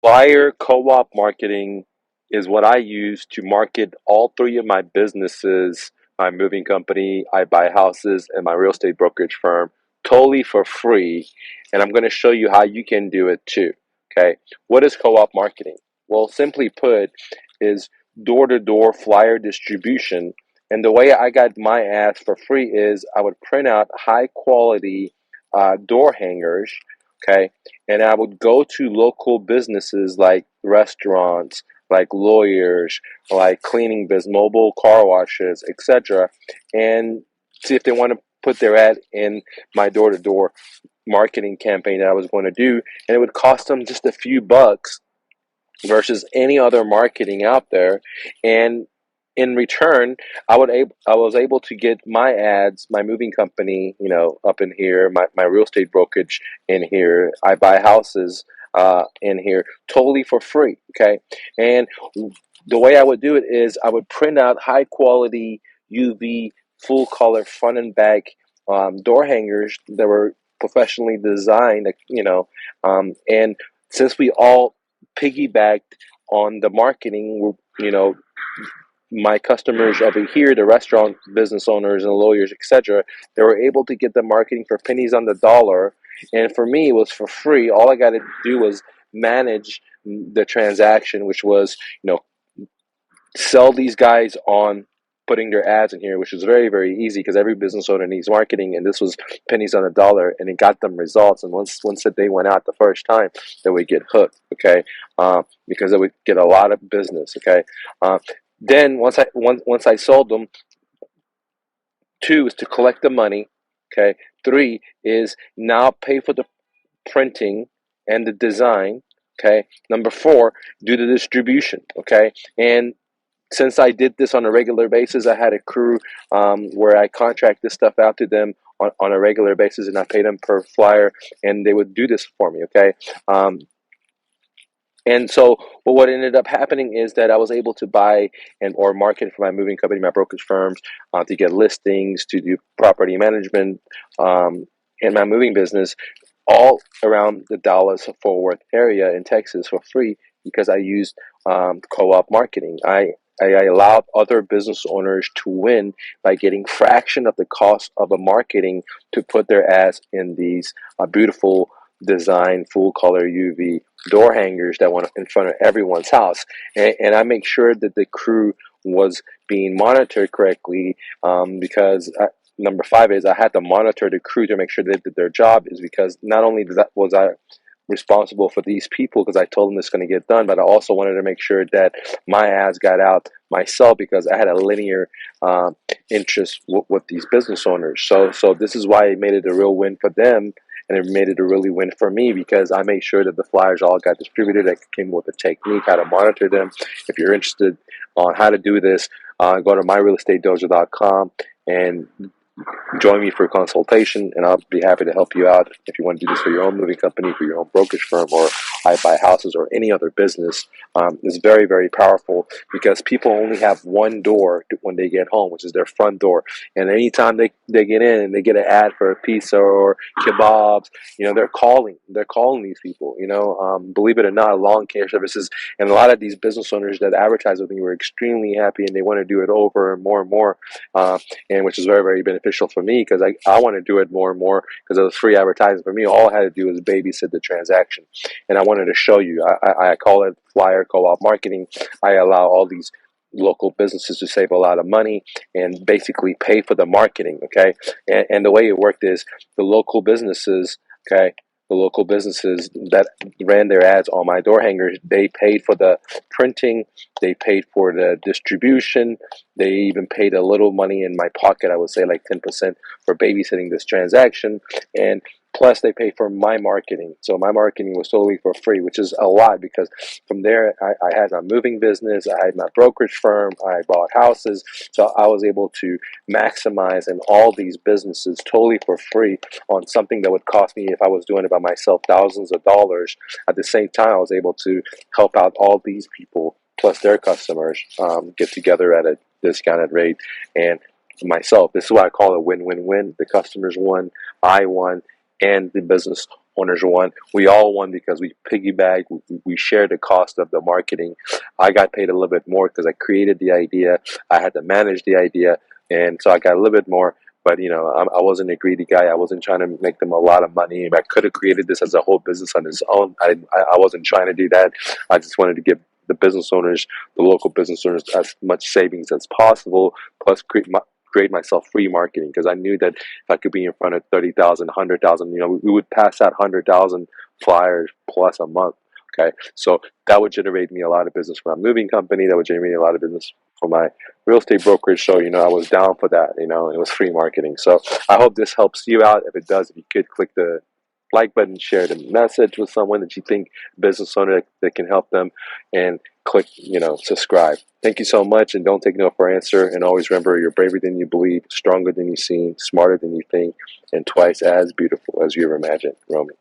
Flyer co-op marketing is what I use to market all three of my businesses, my moving company, I buy houses, and my real estate brokerage firm totally for free. And I'm going to show you how you can do it too. Okay. What is co-op marketing? Well, simply put, is door-to-door flyer distribution. And the way I got my ads for free is I would print out high quality door hangers. Okay, and I would go to local businesses like restaurants, like lawyers, like cleaning business, mobile car washes, etc., and see if they want to put their ad in my door-to-door marketing campaign that I was going to do, and it would cost them just a few bucks versus any other marketing out there. And in return, I was able to get my ads, my moving company, up in here, my real estate brokerage in here, I buy houses in here totally for free. Okay. And the way I would do it is I would print out high quality UV full color front and back door hangers that were professionally designed, and since we all piggybacked on the marketing. My customers over here, the restaurant business owners and lawyers, etc., they were able to get the marketing for pennies on the dollar. And for me, it was for free. All I got to do was manage the transaction, which was, sell these guys on putting their ads in here, which was very, very easy because every business owner needs marketing, and this was pennies on a dollar, and it got them results. And once they went out the first time, they would get hooked, okay, because they would get a lot of business, okay. Then once I sold them, two is to collect the money, okay. Three is now pay for the printing and the design, okay. Number four, do the distribution, okay. And since I did this on a regular basis, I had a crew where I contract this stuff out to them on a regular basis, and I paid them per flyer, and they would do this for me. Okay, and so, but what ended up happening is that I was able to buy and or market for my moving company, my brokerage firms, to get listings, to do property management, in my moving business, all around the Dallas Fort Worth area in Texas for free because I used co-op marketing. I allowed other business owners to win by getting fraction of the cost of a marketing to put their ads in these beautiful design full color UV door hangers that went in front of everyone's house. And I make sure that the crew was being monitored correctly, because number five is I had to monitor the crew to make sure they did their job, is because not only was I responsible for these people because I told them it's going to get done, but I also wanted to make sure that my ads got out myself because I had a linear interest with these business owners. So this is why it made it a real win for them, and it made it a really win for me because I made sure that the flyers all got distributed. I came with a technique how to monitor them. If you're interested on how to do this, go to myrealestatedojo.com and join me for a consultation, and I'll be happy to help you out if you want to do this for your own moving company, for your own brokerage firm, or I buy houses, or any other business. It's very, very powerful because people only have one door when they get home, which is their front door. And anytime they get in and they get an ad for a pizza or kebabs, they're calling these people. Believe it or not, lawn care services, and a lot of these business owners that advertise with me were extremely happy, and they want to do it over and more. And which is very, very beneficial for me because I want to do it more and more because it was free advertising for me. All I had to do was babysit the transaction, and I wanted to show you. I call it flyer co-op marketing. I allow all these local businesses to save a lot of money and basically pay for the marketing. Okay, and the way it worked is the local businesses. Okay, the local businesses that ran their ads on my door hangers, they paid for the printing, they paid for the distribution, they even paid a little money in my pocket, I would say like 10% for babysitting this transaction, and plus they paid for my marketing. So my marketing was totally for free, which is a lot because from there I had my moving business, I had my brokerage firm, I bought houses, so I was able to maximize in all these businesses totally for free on something that would cost me, if I was doing it by myself, thousands of dollars. At the same time, I was able to help out all these people plus their customers get together at a discounted rate. And myself, this is why I call it win-win-win. The customers won, I won, and the business owners won. We all won because we piggybacked. We shared the cost of the marketing. I got paid a little bit more because I created the idea. I had to manage the idea, and so I got a little bit more. But I wasn't a greedy guy. I wasn't trying to make them a lot of money. I could have created this as a whole business on its own. I wasn't trying to do that. I just wanted to give the business owners, the local business owners, as much savings as possible, plus create myself free marketing, because I knew that if I could be in front of 30,000, 100,000, we would pass that 100,000 flyers plus a month. Okay, so that would generate me a lot of business for my moving company. That would generate me a lot of business for my real estate brokerage. So I was down for that. It was free marketing. So I hope this helps you out. If it does, if you could click the like button, share the message with someone that you think, business owner, that can help them, and click subscribe. Thank you so much, and don't take no for an answer. And always remember, you're braver than you believe, stronger than you seem, smarter than you think, and twice as beautiful as you ever imagined. Romy.